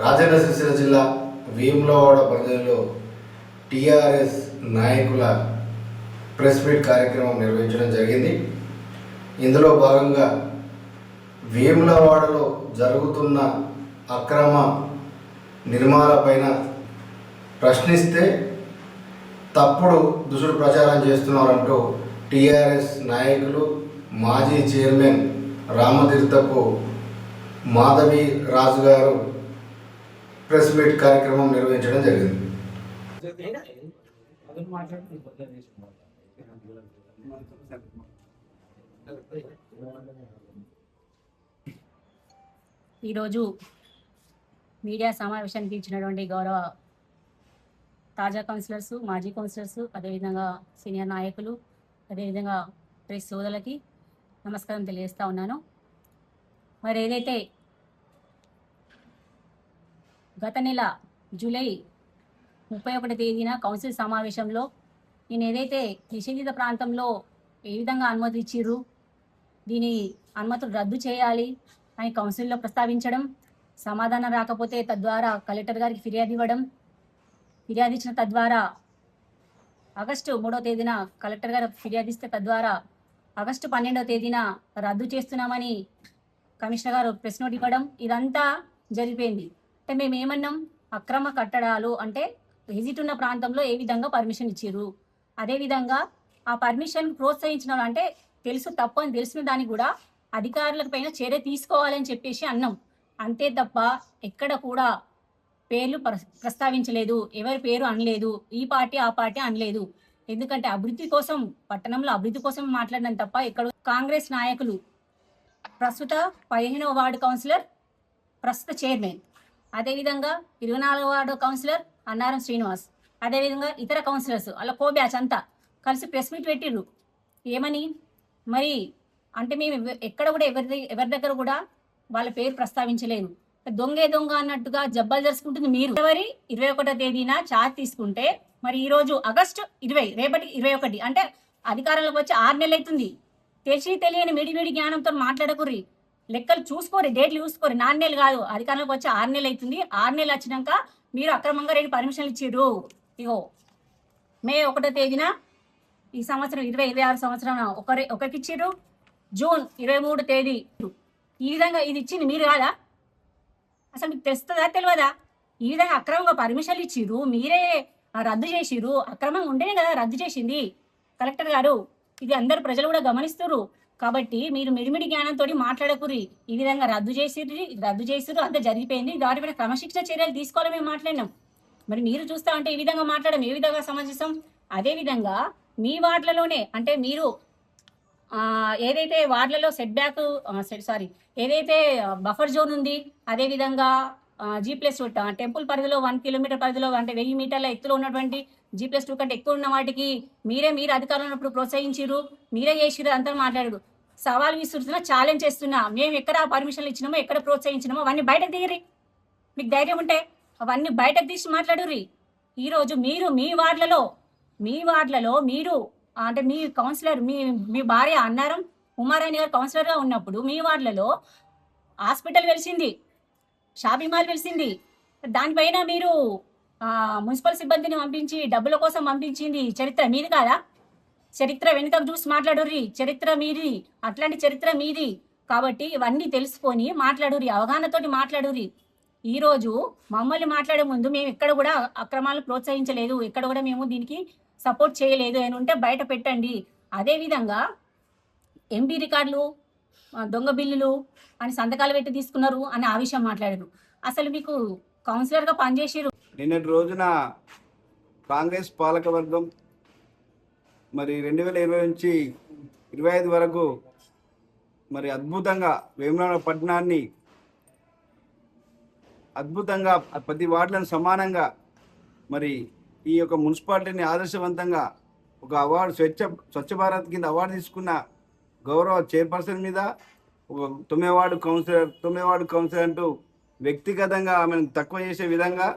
రాజన్న సిరిసిల్ల జిల్లా వేములవాడ పరిధిలో టీఆర్ఎస్ నాయకుల ప్రెస్ మీట్ కార్యక్రమం నిర్వహించడం జరిగింది. ఇందులో భాగంగా వేములవాడలో జరుగుతున్న అక్రమ నిర్మాణాలపైన ప్రశ్నిస్తే తప్పుడు దుసుడు ప్రచారం చేస్తున్నారంటూ టీఆర్ఎస్ నాయకులు మాజీ చైర్మన్ రామతీర్థపు మాధవి రాజు గారు ప్రెస్ మీట్ కార్యక్రమం నిర్వహించడం జరిగింది. ఈరోజు మీడియా సమావేశానికి ఇచ్చినటువంటి గౌరవ తాజా కౌన్సిలర్స్, మాజీ కౌన్సిలర్స్, అదేవిధంగా సీనియర్ నాయకులు, అదేవిధంగా ప్రెస్ సోదరులకి నమస్కారం తెలియజేస్తూ ఉన్నాను. మరి ఏదైతే గత నెల జూలై 31 తేదీన కౌన్సిల్ సమావేశంలో నేను ఏదైతే నిషేధిత ప్రాంతంలో ఏ విధంగా అనుమతి ఇచ్చిర్రు, దీని అనుమతులు రద్దు చేయాలి అని కౌన్సిల్లో ప్రస్తావించడం, సమాధానం రాకపోతే తద్వారా కలెక్టర్ గారికి ఫిర్యాదు ఇవ్వడం, ఫిర్యాదు ఇచ్చిన తద్వారా ఆగస్టు 3వ తేదీన కలెక్టర్ గారు ఫిర్యాదు ఇస్తే తద్వారా ఆగస్టు 12వ తేదీన రద్దు చేస్తున్నామని కమిషనర్ గారు ప్రెస్ నోట్ ఇవ్వడం, ఇదంతా జరిగిపోయింది. అంటే మేము ఏమన్నాం, అక్రమ కట్టడాలు అంటే విజిట్ ఉన్న ప్రాంతంలో ఏ విధంగా పర్మిషన్ ఇచ్చిర్రు, అదేవిధంగా ఆ పర్మిషన్ ప్రోత్సహించిన అంటే తెలుసు తప్పు అని తెలిసిన దానికి కూడా అధికారుల పైన చర్య తీసుకోవాలని చెప్పేసి అన్నాం. అంతే తప్ప ఎక్కడ కూడా పేర్లు ప్రస్తావించలేదు, ఎవరి పేరు అనలేదు, ఈ పార్టీ ఆ పార్టీ అనలేదు. ఎందుకంటే అభివృద్ధి కోసం, పట్టణంలో అభివృద్ధి కోసం మాట్లాడడం తప్ప ఎక్కడ కాంగ్రెస్ నాయకులు, ప్రస్తుత 15వ వార్డు కౌన్సిలర్, ప్రస్తుత చైర్మన్, అదేవిధంగా 24వ వార్డు కౌన్సిలర్ అన్నారం శ్రీనివాస్, అదేవిధంగా ఇతర కౌన్సిలర్స్ అలా కో బ్యాచ్ అంతా కలిసి ప్రెస్ మీట్ పెట్టిర్రు. ఏమని మరి అంటే మేము ఎక్కడ కూడా ఎవరి దగ్గర కూడా వాళ్ళ పేరు ప్రస్తావించలేదు. దొంగే దొంగ అన్నట్టుగా జబ్బలు జరుచుకుంటుంది మీరు. ఫిబ్రవరి 21వ తేదీన చార్జ్ తీసుకుంటే మరి ఈరోజు ఆగస్టు 20, రేపటి 21, అంటే అధికారంలోకి వచ్చి 6 నెలలు అవుతుంది. తెలియని మిడి జ్ఞానంతో మాట్లాడకుర్రి, లెక్కలు చూసుకోరు, డేట్లు చూసుకోరు. 4 నెలలు కాదు, అధికారంలోకి వచ్చి 6 నెలలు అవుతుంది. 6 నెలలు వచ్చినాక మీరు అక్రమంగా 2 పర్మిషన్లు ఇచ్చిర్రు. ఇగో మే 1వ తేదీన ఈ సంవత్సరం 2026 సంవత్సరం ఒకరికి ఇచ్చిర్రు, జూన్ 23 తేదీ ఈ విధంగా ఇది ఇచ్చింది మీరు కాదా? అసలు మీకు తెలుస్తుందా తెలియదా? ఈ విధంగా అక్రమంగా పర్మిషన్లు ఇచ్చిర్రు, మీరే రద్దు చేసిర్రు. అక్రమంగా ఉంటేనే కదా రద్దు చేసింది కలెక్టర్ గారు. ఇది అందరు ప్రజలు కూడా గమనిస్తున్నారు. కాబట్టి మీరు మిడిమిడి జ్ఞానంతో మాట్లాడకుర్రి. ఈ విధంగా రద్దు చేసిర్రు, అంతా జరిగిపోయింది. దానిపైన క్రమశిక్షణ చర్యలు తీసుకోవాలని మేము మాట్లాడినాం. మరి మీరు చూస్తా అంటే ఈ విధంగా మాట్లాడడం ఏ విధంగా సమంజసం? అదేవిధంగా మీ వార్డులలోనే అంటే మీరు ఏదైతే వార్డులలో ఏదైతే బఫర్ జోన్ ఉంది, అదేవిధంగా G+2 టెంపుల్ పరిధిలో 1 కిలోమీటర్ పరిధిలో అంటే 1000 మీటర్ల ఎత్తులో ఉన్నటువంటి G+2 కంటే ఎక్కువ ఉన్న వాటికి మీరు అధికారంలో ఉన్నప్పుడు ప్రోత్సహించిరు, మీరే చేసిరు, అంతా మాట్లాడు. సవాల్ విసురుతున్నా, ఛాలెంజ్ చేస్తున్నా. మేము ఎక్కడ పర్మిషన్లు ఇచ్చినామో, ఎక్కడ ప్రోత్సహించినామో అవన్నీ బయటకు దిగిరి. మీకు ధైర్యం ఉంటే అవన్నీ బయటకు తీసి మాట్లాడుర్రి. ఈరోజు మీరు మీ వార్డులలో మీరు అంటే మీ కౌన్సిలర్, మీ భార్య అన్నారం ఉమారాణి గారు కౌన్సిలర్గా ఉన్నప్పుడు మీ వార్డులలో హాస్పిటల్ వెలిసింది, షాపింగ్ మాల్ వెలిసింది. దానిపైన మీరు మున్సిపల్ సిబ్బందిని పంపించి డబ్బుల కోసం పంపించింది చరిత్ర మీది కాదా? చరిత్ర వెనుకకు చూసి మాట్లాడుర్రి. చరిత్ర మీది, అట్లాంటి చరిత్ర మీది. కాబట్టి ఇవన్నీ తెలుసుకొని మాట్లాడుర్రి, అవగాహనతోటి మాట్లాడుర్రి. ఈరోజు మమ్మల్ని మాట్లాడే ముందు మేము ఎక్కడ కూడా అక్రమాలు ప్రోత్సహించలేదు, ఎక్కడ కూడా మేము దీనికి సపోర్ట్ చేయలేదు అని ఉంటే బయట పెట్టండి. అదేవిధంగా ఎంపీ రికార్డులు, దొంగ బిల్లులు అని సంతకాలు పెట్టి తీసుకున్నారు అని ఆ విషయం మాట్లాడారు. అసలు మీకు కౌన్సిలర్గా పనిచేసారు. నిన్నటి రోజున కాంగ్రెస్ పాలకవర్గం మరి 2020 నుంచి 25 వరకు మరి అద్భుతంగా వేములవాడ పట్టణాన్ని అద్భుతంగా ప్రతి వార్డులను సమానంగా మరి ఈ యొక్క మున్సిపాలిటీని ఆదర్శవంతంగా ఒక అవార్డు స్వచ్ఛ భారత్ కింద అవార్డు తీసుకున్న గౌరవ చైర్పర్సన్ మీద ఒక 9వ వార్డు కౌన్సిలర్ అంటూ వ్యక్తిగతంగా ఆమెను తక్కువ చేసే విధంగా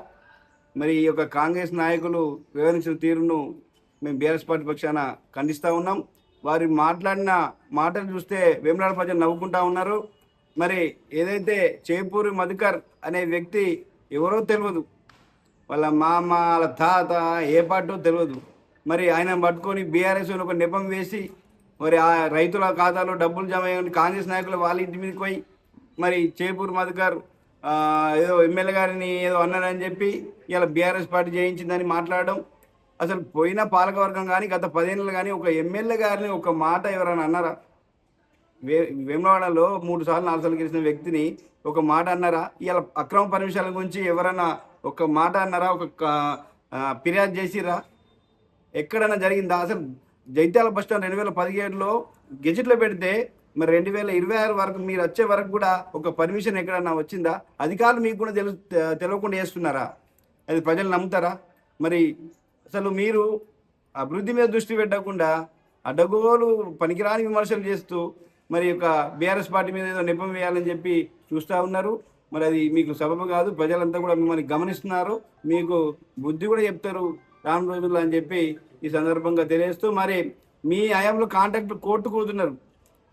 మరి ఈ యొక్క కాంగ్రెస్ నాయకులు వివరించిన తీరును మేము బీఆర్ఎస్ పార్టీ పక్షాన ఖండిస్తూ ఉన్నాం. వారి మాట్లాడిన మాటలు చూస్తే వేములవాడ ప్రజలు నవ్వుకుంటా ఉన్నారు. మరి ఏదైతే చేపూరి మధుకర్ అనే వ్యక్తి ఎవరో తెలియదు, వాళ్ళ మామ వాళ్ళ తాత ఏ పార్టో తెలియదు. మరి ఆయన పట్టుకొని బీఆర్ఎస్ ఒక నెపం వేసి మరి ఆ రైతుల ఖాతాలో డబ్బులు జమ అయ్యి కాంగ్రెస్ నాయకులు వాళ్ళ ఇంటి మీదకి పోయి మరి చేపూరు మధుకర్ ఏదో ఎమ్మెల్యే గారిని ఏదో అన్నారని చెప్పి ఇలా బీఆర్ఎస్ పార్టీ జయించిందని మాట్లాడడం. అసలు పోయిన పాలకవర్గం కానీ గత 10 ఏళ్ళు కానీ ఒక ఎమ్మెల్యే గారిని ఒక మాట ఎవరైనా అన్నారా? వేములవాడలో 3 సార్లు 4 సార్లు గెలిచిన వ్యక్తిని ఒక మాట అన్నారా? ఇలా అక్రమ పర్మిషన్ల గురించి ఎవరైనా ఒక మాట అన్నారా? ఒక ఫిర్యాదు చేసిరా? ఎక్కడైనా జరిగిందా? అసలు జైత్యాల బస్ స్టాండ్ 2017లో గెజిట్లో పెడితే మరి 2026 వరకు మీరు వచ్చే వరకు కూడా ఒక పర్మిషన్ ఎక్కడన్నా వచ్చిందా? అధికారులు మీకు కూడా తెలియకుండా చేస్తున్నారా? అది ప్రజలు నమ్ముతారా? మరి అసలు మీరు అభివృద్ధి మీద దృష్టి పెట్టకుండా అడ్డగోలు పనికిరాని విమర్శలు చేస్తూ మరి ఒక బీఆర్ఎస్ పార్టీ మీద ఏదో నెపం వేయాలని చెప్పి చూస్తూ ఉన్నారు. మరి అది మీకు సబబు కాదు. ప్రజలంతా కూడా మిమ్మల్ని గమనిస్తున్నారు, మీకు బుద్ధి కూడా చెప్తారు రాను రోజుల్లో అని చెప్పి ఈ సందర్భంగా తెలియజేస్తూ, మరి మీ హయాంలో కాంట్రాక్ట్ కోర్టు కూతున్నారు,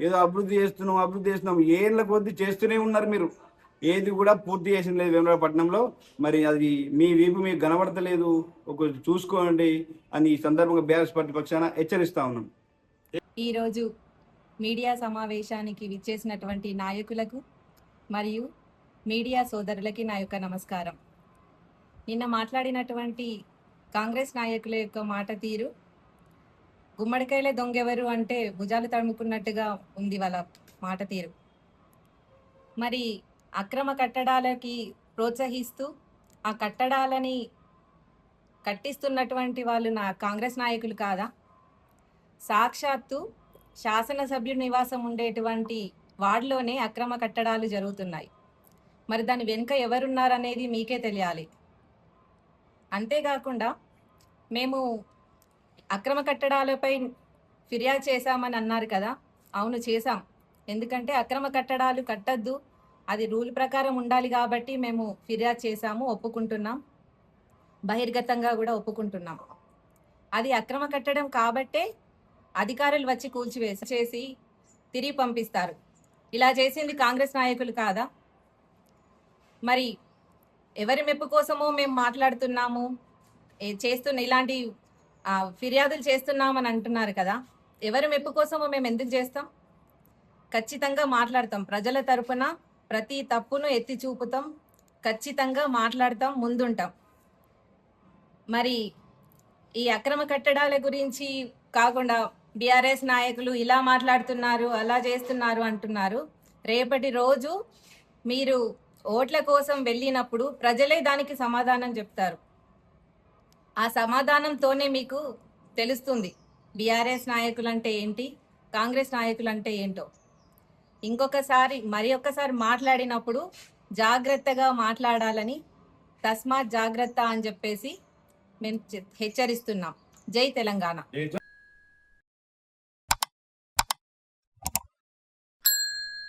ఏదో అభివృద్ధి చేస్తున్నాం ఏళ్ళ కొద్దీ చేస్తూనే ఉన్నారు. మీరు ఏది కూడా పూర్తి చేసిన లేదు వేములవాడపట్నంలో. మరి అది మీ వీపు మీకు కనబడతలేదు, ఒక చూసుకోండి అని ఈ సందర్భంగా బీఆర్ఎస్ పార్టీ పక్షాన హెచ్చరిస్తా ఉన్నాం. ఈరోజు మీడియా సమావేశానికి విచ్చేసినటువంటి నాయకులకు మరియు మీడియా సోదరులకి నా యొక్క నమస్కారం. నిన్న మాట్లాడినటువంటి కాంగ్రెస్ నాయకుల యొక్క మాట తీరు గుమ్మడికాయల దొంగెవరు అంటే భుజాలు తడుముకున్నట్టుగా ఉంది వాళ్ళ మాట తీరు. మరి అక్రమ కట్టడాలకి ప్రోత్సహిస్తూ ఆ కట్టడాలని కట్టిస్తున్నటువంటి వాళ్ళు కాంగ్రెస్ నాయకులు కాదా? సాక్షాత్తు శాసనసభ్యుడి నివాసం ఉండేటువంటి వార్డులోనే అక్రమ కట్టడాలు జరుగుతున్నాయి. మరి దాని వెనుక ఎవరున్నారనేది మీకే తెలియాలి. అంతేకాకుండా మేము అక్రమ కట్టడాలపై ఫిర్యాదు చేశామని అన్నారు కదా. అవును, చేశాం. ఎందుకంటే అక్రమ కట్టడాలు కట్టద్దు, అది రూల్ ప్రకారం ఉండాలి కాబట్టి మేము ఫిర్యాదు చేశాము, ఒప్పుకుంటున్నాం, బహిర్గతంగా కూడా ఒప్పుకుంటున్నాం. అది అక్రమ కట్టడం కాబట్టే అధికారులు వచ్చి చేసి తిరిగి పంపిస్తారు. ఇలా చేసింది కాంగ్రెస్ నాయకులు కాదా? మరి ఎవరి మెప్పు కోసమో మేము మాట్లాడుతున్నాము, ఇలాంటి ఫిర్యాదులు చేస్తున్నామని అంటున్నారు కదా. ఎవరి మెప్పు కోసమో మేము ఎందుకు చేస్తాం? ఖచ్చితంగా మాట్లాడతాం. ప్రజల తరపున ప్రతి తప్పును ఎత్తి చూపుతాం, ఖచ్చితంగా మాట్లాడతాం, ముందుంటాం. మరి ఈ అక్రమ కట్టడాల గురించి కాకుండా బీఆర్ఎస్ నాయకులు ఇలా మాట్లాడుతున్నారు, అలా చేస్తున్నారు అంటున్నారు. రేపటి రోజు మీరు ఓట్ల కోసం వెళ్ళినప్పుడు ప్రజలే దానికి సమాధానం చెప్తారు. ఆ సమాధానంతోనే మీకు తెలుస్తుంది బీఆర్ఎస్ నాయకులు అంటే ఏంటి, కాంగ్రెస్ నాయకులు అంటే ఏంటో. మరి ఒక్కసారి మాట్లాడినప్పుడు జాగ్రత్తగా మాట్లాడాలని, తస్మాత్ జాగ్రత్త అని చెప్పేసి మేము హెచ్చరిస్తున్నాం. జై తెలంగాణ.